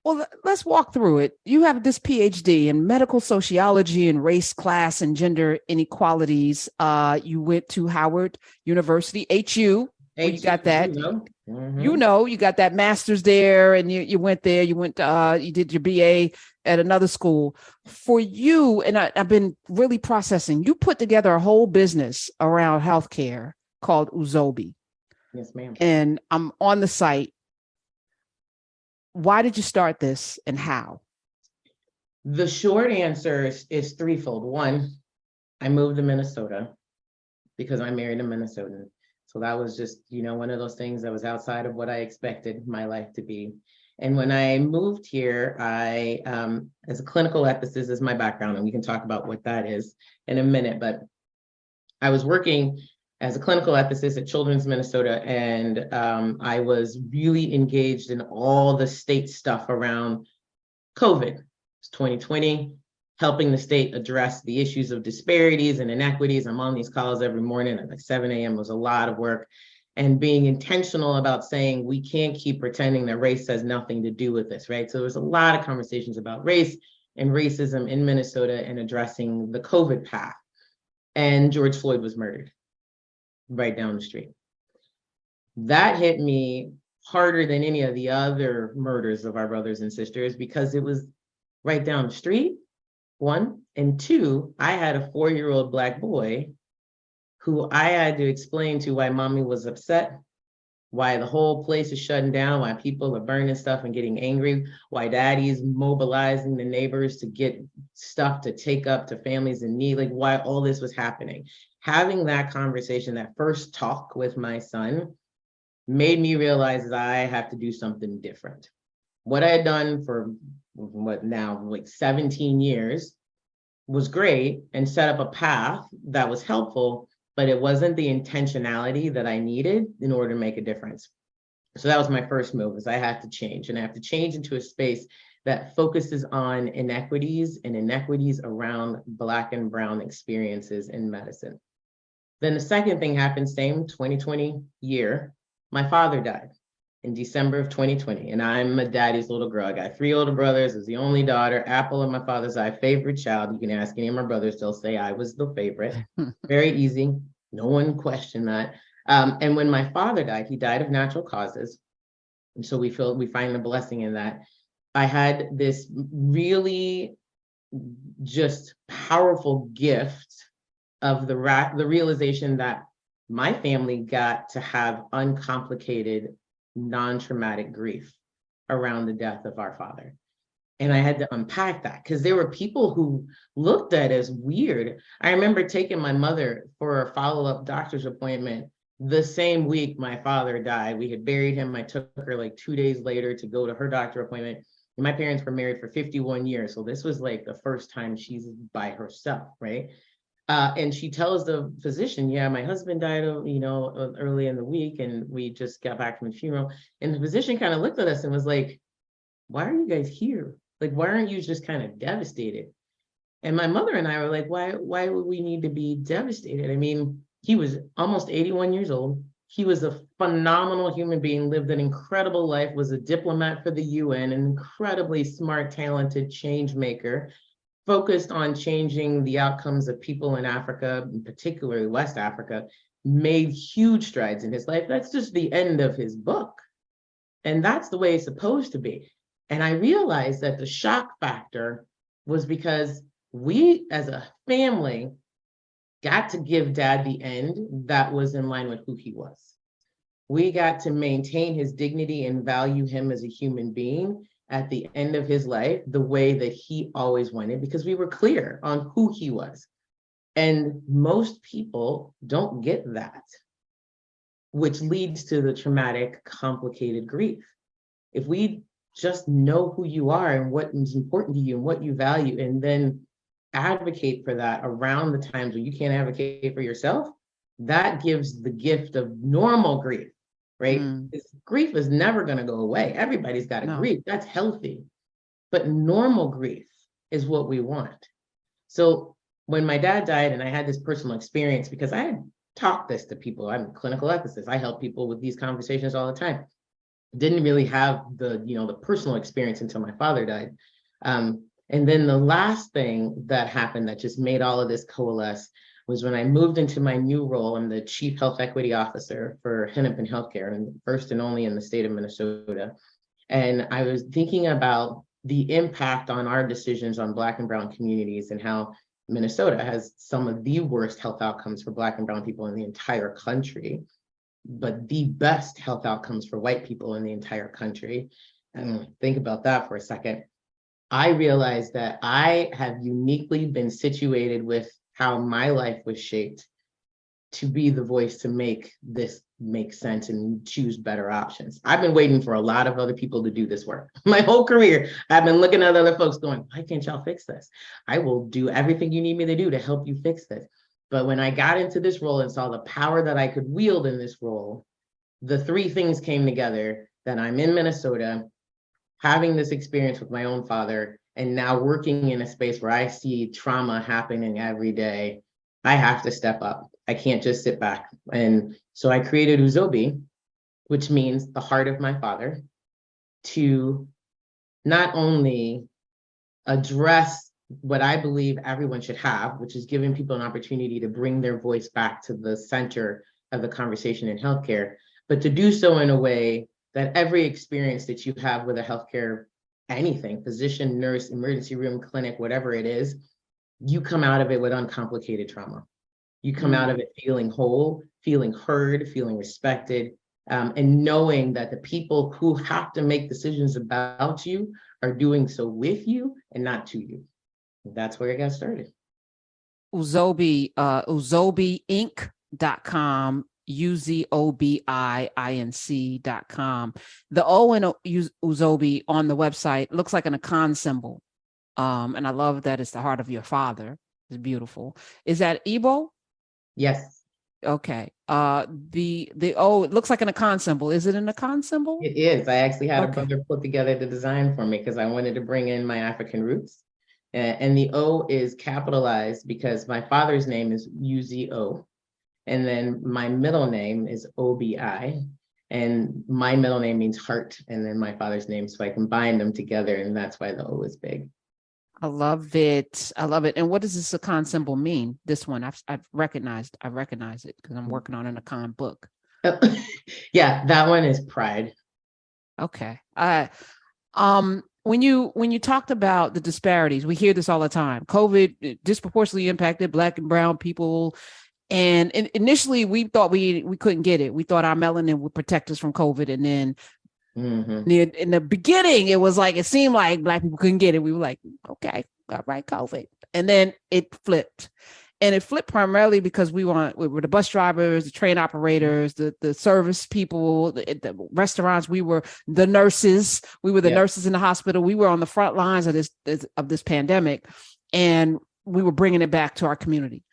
Well, let's walk through it. You have this PhD in medical sociology and race, class, and gender inequalities. You went to Howard University, HU, where you got that. You got that master's there, and you went there. You did your BA at another school. For you, and I've been really processing, you put together a whole business around healthcare called UzObi. Yes, ma'am. And I'm on the site. Why did you start this and how? The short answer is threefold. One, I moved to Minnesota because I married a Minnesotan. So that was just, one of those things that was outside of what I expected my life to be. And when I moved here, I, as a clinical ethicist is my background, and we can talk about what that is in a minute, but I was working as a clinical ethicist at Children's Minnesota, and I was really engaged in all the state stuff around COVID. It's 2020, helping the state address the issues of disparities and inequities. I'm on these calls every morning at like 7 a.m. It was a lot of work, and being intentional about saying we can't keep pretending that race has nothing to do with this, right? So there was a lot of conversations about race and racism in Minnesota and addressing the COVID path. And George Floyd was murdered right down the street. That hit me harder than any of the other murders of our brothers and sisters because it was right down the street, one. And two, I had a 4-year-old Black boy who I had to explain to why mommy was upset, why the whole place is shutting down, why people are burning stuff and getting angry, why daddy's mobilizing the neighbors to get stuff to take up to families in need, like why all this was happening. Having that conversation, that first talk with my son, made me realize that I have to do something different. What I had done for what now, like 17 years was great and set up a path that was helpful, but it wasn't the intentionality that I needed in order to make a difference. So that was my first move, is I had to change, and I have to change into a space that focuses on inequities and inequities around Black and Brown experiences in medicine. Then the second thing happened, same 2020 year, my father died in December of 2020, and I'm a daddy's little girl. I got 3 older brothers, I was the only daughter, apple of my father's eye, favorite child. You can ask any of my brothers, they'll say I was the favorite. Very easy, no one questioned that. And when my father died, he died of natural causes. And so we find the blessing in that. I had this really just powerful gift of the realization that my family got to have uncomplicated, non-traumatic grief around the death of our father. And I had to unpack that because there were people who looked at it as weird. I remember taking my mother for a follow-up doctor's appointment the same week my father died. We had buried him. I took her like 2 days later to go to her doctor appointment. And my parents were married for 51 years. So this was like the first time she's by herself, right? And she tells the physician, yeah, my husband died, early in the week, and we just got back from the funeral. And the physician kind of looked at us and was like, why are you guys here? Like, why aren't you just kind of devastated? And my mother and I were like, why would we need to be devastated? I mean, he was almost 81 years old. He was a phenomenal human being, lived an incredible life, was a diplomat for the UN, an incredibly smart, talented change maker, focused on changing the outcomes of people in Africa, particularly West Africa, made huge strides in his life. That's just the end of his book. And that's the way it's supposed to be. And I realized that the shock factor was because we as a family got to give dad the end that was in line with who he was. We got to maintain his dignity and value him as a human being at the end of his life the way that he always wanted, because we were clear on who he was. And most people don't get that, which leads to the traumatic, complicated grief. If we just know who you are and what is important to you and what you value, and then advocate for that around the times when you can't advocate for yourself, that gives the gift of normal grief, right? Grief is never going to go away. Everybody's got to grieve. That's healthy. But normal grief is what we want. So when my dad died, and I had this personal experience, because I had talked this to people, I'm a clinical ethicist, I help people with these conversations all the time. Didn't really have the, the personal experience until my father died. And then the last thing that happened that just made all of this coalesce was when I moved into my new role. I'm the Chief Health Equity Officer for Hennepin Healthcare, and first and only in the state of Minnesota. And I was thinking about the impact on our decisions on Black and Brown communities, and how Minnesota has some of the worst health outcomes for Black and Brown people in the entire country, but the best health outcomes for white people in the entire country. And think about that for a second. I realized that I have uniquely been situated with how my life was shaped to be the voice to make this make sense and choose better options. I've been waiting for a lot of other people to do this work. My whole career, I've been looking at other folks going, why can't y'all fix this? I will do everything you need me to do to help you fix this. But when I got into this role and saw the power that I could wield in this role, the three things came together: that I'm in Minnesota, having this experience with my own father, and now working in a space where I see trauma happening every day. I have to step up. I can't just sit back. And so I created UzObi, which means the heart of my father, to not only address what I believe everyone should have, which is giving people an opportunity to bring their voice back to the center of the conversation in healthcare, but to do so in a way that every experience that you have with a healthcare, anything, physician, nurse, emergency room, clinic, whatever it is, you come out of it with uncomplicated trauma. You come out of it feeling whole, feeling heard, feeling respected, and knowing that the people who have to make decisions about you are doing so with you and not to you. That's where it got started. UzObi, UzObiInc.com, UzObiInc.com. The O in UzObi on the website looks like an icon symbol. And I love that it's the heart of your father. It's beautiful. Is that Igbo? Yes. Okay. The O, it looks like an icon symbol. Is it an icon symbol? It is. I actually had a brother put together the design for me because I wanted to bring in my African roots. And the O is capitalized because my father's name is UzO. And then my middle name is OBI. And my middle name means heart. And then my father's name. So I combined them together. And that's why the O is big. I love it. I love it. And what does this icon symbol mean? This one, I recognize it because I'm working on an icon book. Yeah, that one is pride. Okay. When you talked about the disparities, we hear this all the time. COVID disproportionately impacted Black and Brown people. And initially we thought we couldn't get it. We thought our melanin would protect us from COVID. And then in the beginning, it was like, it seemed like Black people couldn't get it. We were like, okay, all right, COVID. And then it flipped. And it flipped primarily because we were the bus drivers, the train operators, the service people, the restaurants. We were the nurses. We were the nurses in the hospital. We were on the front lines of this pandemic, and we were bringing it back to our community.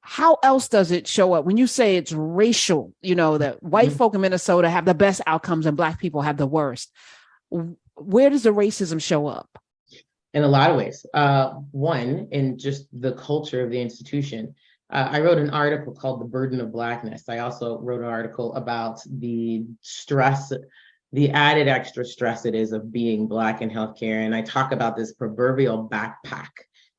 How else does it show up when you say it's racial? That white folk in Minnesota have the best outcomes and Black people have the worst. Where does the racism show up? In a lot of ways. One, in just the culture of the institution. I wrote an article called The Burden of Blackness. I also wrote an article about the stress, the added extra stress it is of being Black in healthcare. And I talk about this proverbial backpack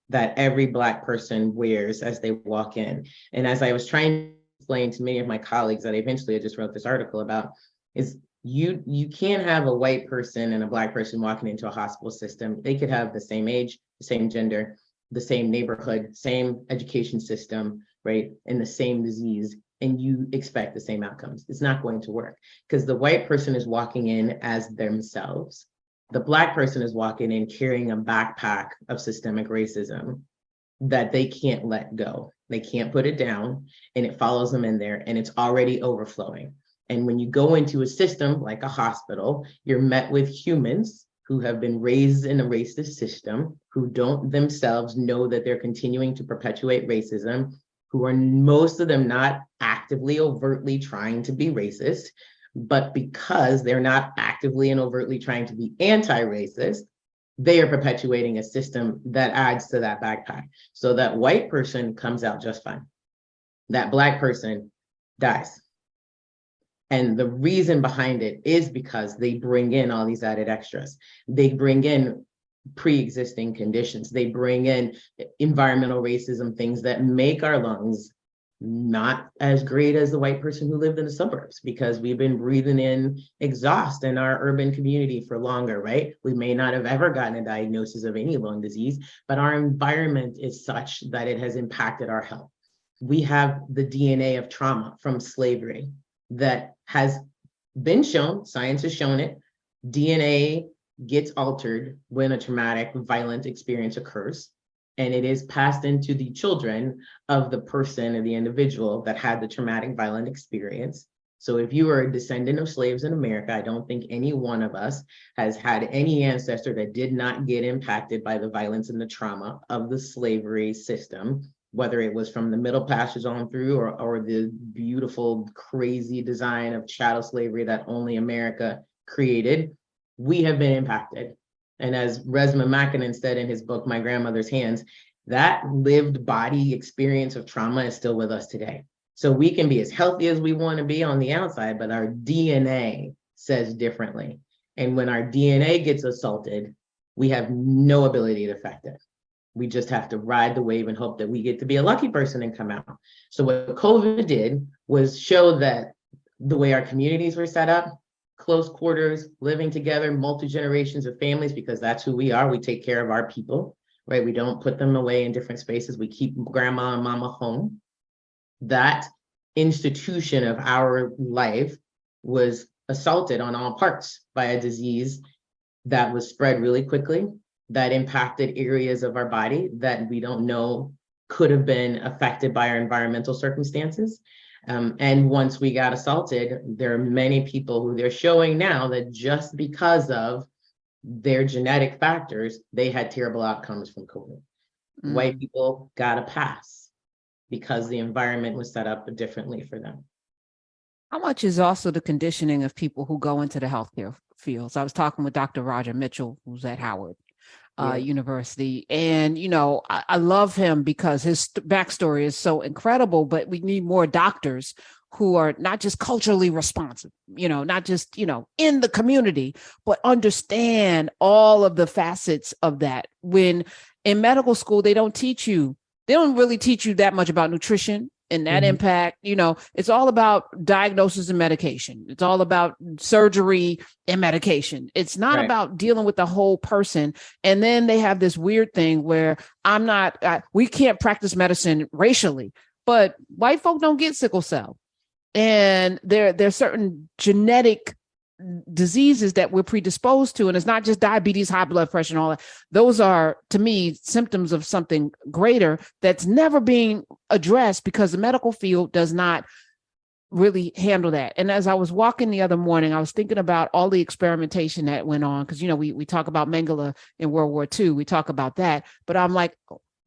that every Black person wears as they walk in. And as I was trying to explain to many of my colleagues that eventually I just wrote this article about, is you can't have a white person and a Black person walking into a hospital system. They could have the same age, the same gender, the same neighborhood, same education system, right? And the same disease, and you expect the same outcomes. It's not going to work because the white person is walking in as themselves. The Black person is walking in carrying a backpack of systemic racism that they can't let go. They can't put it down, and it follows them in there, and it's already overflowing. And when you go into a system like a hospital, you're met with humans who have been raised in a racist system, who don't themselves know that they're continuing to perpetuate racism, who are most of them not actively, overtly trying to be racist, but because they're not actively and overtly trying to be anti-racist, they are perpetuating a system that adds to that backpack. So that white person comes out just fine. That Black person dies. And the reason behind it is because they bring in all these added extras. They bring in pre-existing conditions. They bring in environmental racism, things that make our lungs not as great as the white person who lived in the suburbs, because we've been breathing in exhaust in our urban community for longer, right? We may not have ever gotten a diagnosis of any lung disease, but our environment is such that it has impacted our health. We have the DNA of trauma from slavery that has been shown, science has shown it, DNA gets altered when a traumatic, violent experience occurs, and it is passed into the children of the person or the individual that had the traumatic, violent experience. So if you are a descendant of slaves in America, I don't think any one of us has had any ancestor that did not get impacted by the violence and the trauma of the slavery system, whether it was from the Middle Passage on through or the beautiful, crazy design of chattel slavery that only America created. We have been impacted. And as Resmaa Menakem said in his book, My Grandmother's Hands, that lived body experience of trauma is still with us today. So we can be as healthy as we want to be on the outside, but our DNA says differently. And when our DNA gets assaulted, we have no ability to affect it. We just have to ride the wave and hope that we get to be a lucky person and come out. So what COVID did was show that the way our communities were set up, close quarters, living together, multi-generations of families, because that's who we are. We take care of our people, right? We don't put them away in different spaces. We keep grandma and mama home. That institution of our life was assaulted on all parts by a disease that was spread really quickly, that impacted areas of our body that we don't know could have been affected by our environmental circumstances. And once we got assaulted, there are many people who they're showing now that just because of their genetic factors, they had terrible outcomes from COVID. White people got a pass because the environment was set up differently for them. How much is also the conditioning of people who go into the healthcare fields? I was talking with Dr. Roger Mitchell, who's at Howard University. And, you know, I love him because his backstory is so incredible, but we need more doctors who are not just culturally responsive, you know, not just, you know, in the community, but understand all of the facets of that. When in medical school, they don't really teach you that much about nutrition and that impact. You know, it's all about diagnosis and medication. It's all about surgery and medication. It's not about dealing with the whole person. And then they have this weird thing where we can't practice medicine racially, but white folk don't get sickle cell. And there's certain genetic diseases that we're predisposed to. And it's not just diabetes, high blood pressure, and all that. Those are, to me, symptoms of something greater that's never being addressed because the medical field does not really handle that. And as I was walking the other morning, I was thinking about all the experimentation that went on. Because, you know, we talk about Mengele in World War II. We talk about that. But I'm like,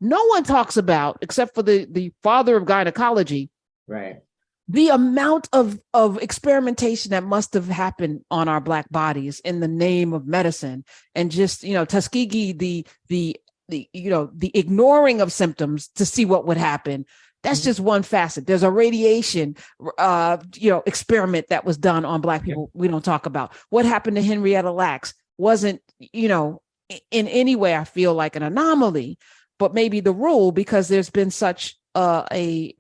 no one talks about, except for the father of gynecology, the amount of experimentation that must have happened on our Black bodies in the name of medicine. And just, you know, Tuskegee, the ignoring of symptoms to see what would happen. That's just one facet. There's a radiation, experiment that was done on Black people. We don't talk about. What happened to Henrietta Lacks wasn't, you know, in any way, I feel like an anomaly, but maybe the rule, because there's been such a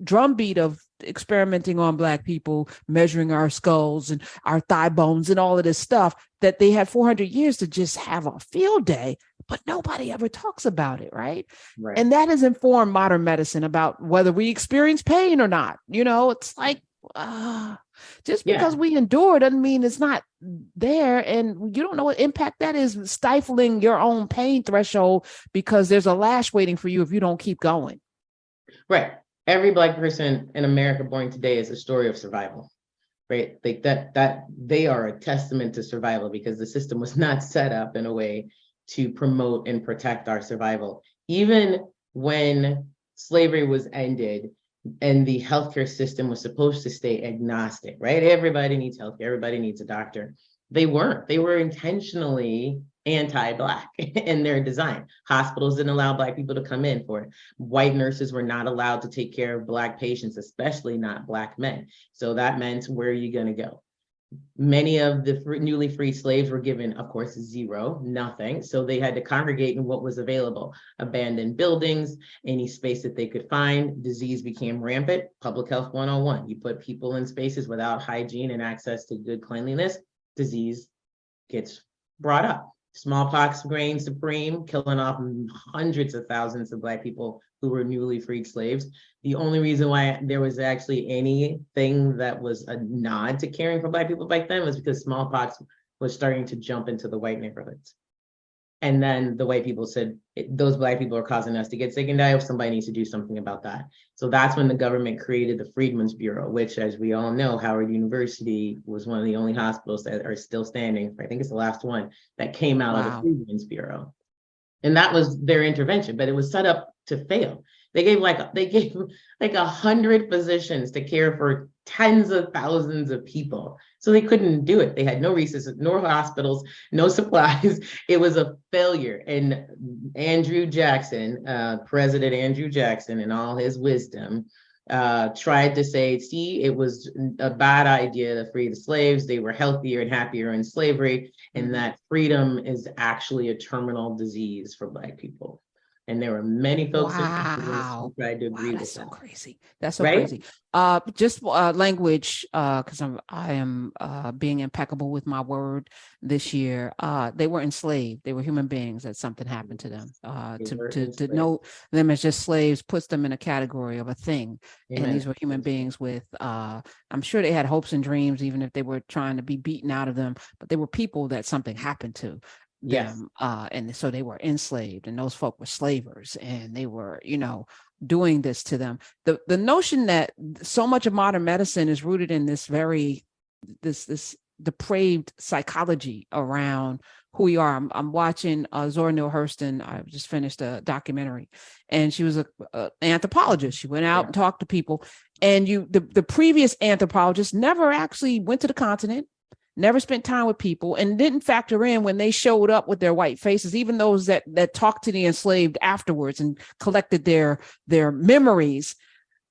drumbeat of experimenting on Black people, measuring our skulls and our thigh bones and all of this stuff, that they had 400 years to just have a field day, but nobody ever talks about it, right? And that has informed modern medicine about whether we experience pain or not. You know, it's like, just because we endure doesn't mean it's not there. And you don't know what impact that is, stifling your own pain threshold because there's a lash waiting for you if you don't keep going. Right. Every Black person in America born today is a story of survival, right? Like that they are a testament to survival, because the system was not set up in a way to promote and protect our survival. Even when slavery was ended and the healthcare system was supposed to stay agnostic, right? Everybody needs healthcare, everybody needs a doctor. They weren't. They were intentionally anti-Black in their design. Hospitals didn't allow Black people to come in for it. White nurses were not allowed to take care of Black patients, especially not Black men. So that meant, where are you going to go? Many of the newly freed slaves were given, of course, zero, nothing. So they had to congregate in what was available. Abandoned buildings, any space that they could find. Disease became rampant. Public health 101. You put people in spaces without hygiene and access to good cleanliness, disease gets brought up. Smallpox reigned supreme, killing off hundreds of thousands of Black people who were newly freed slaves. The only reason why there was actually anything that was a nod to caring for Black people back then was because smallpox was starting to jump into the white neighborhoods. And then the white people said, those Black people are causing us to get sick and die. Somebody needs to do something about that. So that's when the government created the Freedmen's Bureau, which, as we all know, Howard University was one of the only hospitals that are still standing. I think it's the last one that came out of the Freedmen's Bureau. And that was their intervention, but it was set up to fail. They gave like 100 physicians to care for tens of thousands of people. So they couldn't do it. They had no resources, no hospitals, no supplies. It was a failure. And Andrew Jackson, President Andrew Jackson, in all his wisdom, tried to say, see, it was a bad idea to free the slaves. They were healthier and happier in slavery, and that freedom is actually a terminal disease for Black people. And there were many folks who tried to agree with that. That's so crazy. That's so crazy. Just language, because I am being impeccable with my word this year. They were enslaved. They were human beings that something happened to them. To know them as just slaves puts them in a category of a thing. Amen. And these were human beings with, I'm sure they had hopes and dreams, even if they were trying to be beaten out of them, but they were people that something happened to. Them, and so they were enslaved, and those folk were slavers, and they were, doing this to them. The notion that so much of modern medicine is rooted in this depraved psychology around who we are. I'm watching Zora Neale Hurston. I just finished a documentary, and she was an anthropologist. She went out and talked to people, and the previous anthropologist never actually went to the continent, never spent time with people, and didn't factor in when they showed up with their white faces, even those that talked to the enslaved afterwards and collected their memories.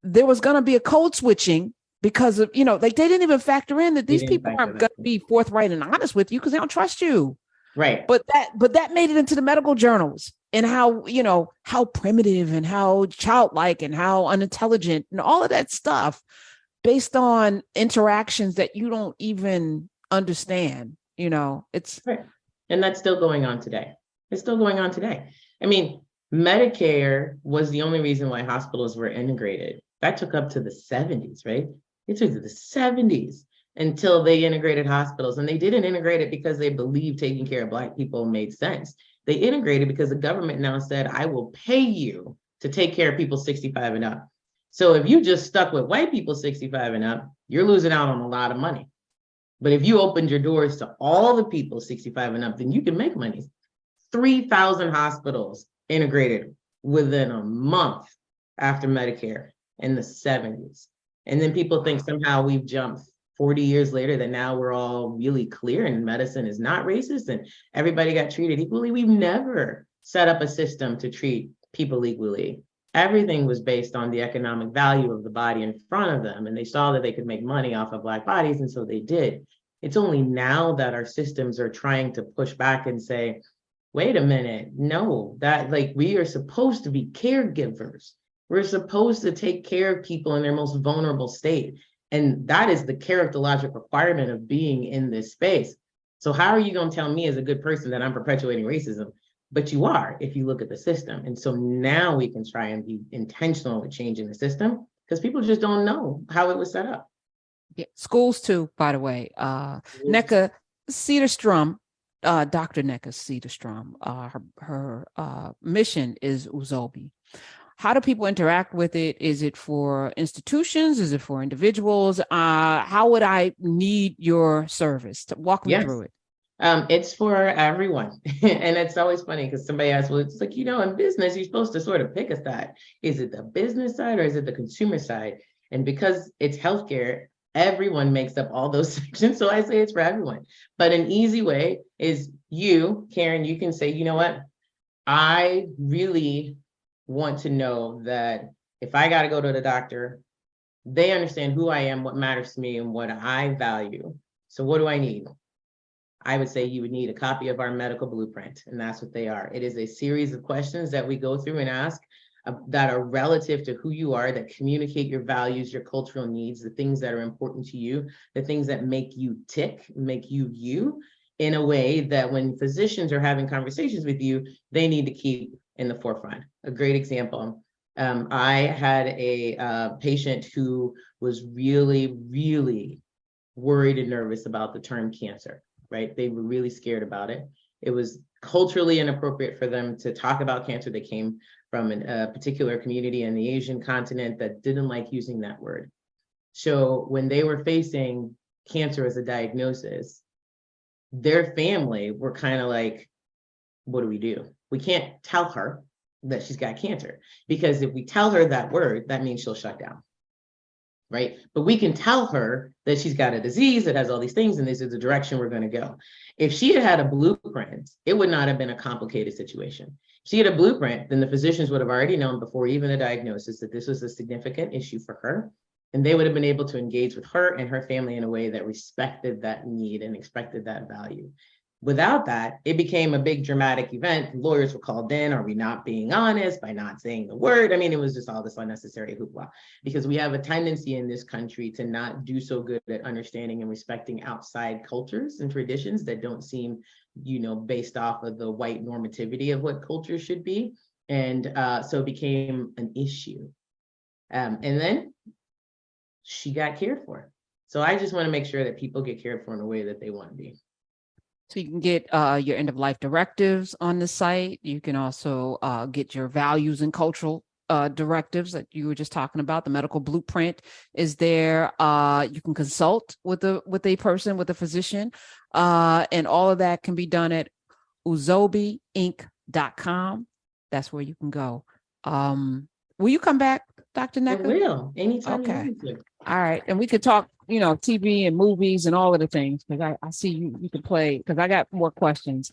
There was going to be a code switching because of, they didn't even factor in that these people aren't going to be forthright and honest with you because they don't trust you. Right. But that made it into the medical journals, and how primitive and how childlike and how unintelligent and all of that stuff based on interactions that you don't even understand, it's right. And that's still going on today. It's still going on today. I mean, Medicare was the only reason why hospitals were integrated. That took up to the 70s, right? It took to the 70s until they integrated hospitals. And they didn't integrate it because they believed taking care of Black people made sense. They integrated because the government now said, I will pay you to take care of people 65 and up. So if you just stuck with white people 65 and up, you're losing out on a lot of money. But if you opened your doors to all the people 65 and up, then you can make money. 3,000 hospitals integrated within a month after Medicare in the 70s. And then people think somehow we've jumped 40 years later that now we're all really clear and medicine is not racist and everybody got treated equally. We've never set up a system to treat people equally. Everything was based on the economic value of the body in front of them. And they saw that they could make money off of Black bodies. And so they did. It's only now that our systems are trying to push back and say, wait a minute, no, that we are supposed to be caregivers. We're supposed to take care of people in their most vulnerable state. And that is the characterological requirement of being in this space. So how are you going to tell me as a good person that I'm perpetuating racism? But you are, if you look at the system. And so now we can try and be intentional with changing the system because people just don't know how it was set up. Yeah, schools too, by the way. Nneka Sederstrom, Dr. Nneka Sederstrom, her mission is UzObi. How do people interact with it? Is it for institutions? Is it for individuals? How would I need your service? Walk me through it. It's for everyone. And it's always funny because somebody asks, well, it's like, in business, you're supposed to sort of pick a side. Is it the business side or is it the consumer side? And because it's healthcare, Everyone makes up all those sections. So I say it's for everyone. But an easy way is you, Karen, you can say, you know what? I really want to know that if I got to go to the doctor, they understand who I am, what matters to me, and what I value. So what do I need? I would say you would need a copy of our medical blueprint, and that's what they are. It is a series of questions that we go through and ask that are relative to who you are, that communicate your values, your cultural needs, the things that are important to you, the things that make you tick, make you you, in a way that when physicians are having conversations with you, they need to keep in the forefront. A great example. I had a patient who was really, really worried and nervous about the term cancer, right? They were really scared about it. It was culturally inappropriate for them to talk about cancer. They came from a particular community in the Asian continent that didn't like using that word. So when they were facing cancer as a diagnosis, their family were kind of like, what do we do? We can't tell her that she's got cancer, because if we tell her that word, that means she'll shut down, right? But we can tell her that she's got a disease that has all these things, and this is the direction we're going to go. If she had had a blueprint, it would not have been a complicated situation. If she had a blueprint, then the physicians would have already known before even the diagnosis that this was a significant issue for her, and they would have been able to engage with her and her family in a way that respected that need and expected that value. Without that, it became a big dramatic event. Lawyers were called in. Are we not being honest by not saying the word? I mean, it was just all this unnecessary hoopla, because we have a tendency in this country to not do so good at understanding and respecting outside cultures and traditions that don't seem, based off of the white normativity of what culture should be. And so it became an issue. And then she got cared for. So I just want to make sure that people get cared for in a way that they want to be. So you can get your end of life directives on the site. You can also get your values and cultural directives that you were just talking about. The medical blueprint is there. You can consult with a person, with a physician, and all of that can be done at UzObiInc.com. That's where you can go. Will you come back, Dr. Nneka? I will, anytime. Okay. You want to. All right. And we could talk, TV and movies and all of the things, because I see you can play, because I got more questions.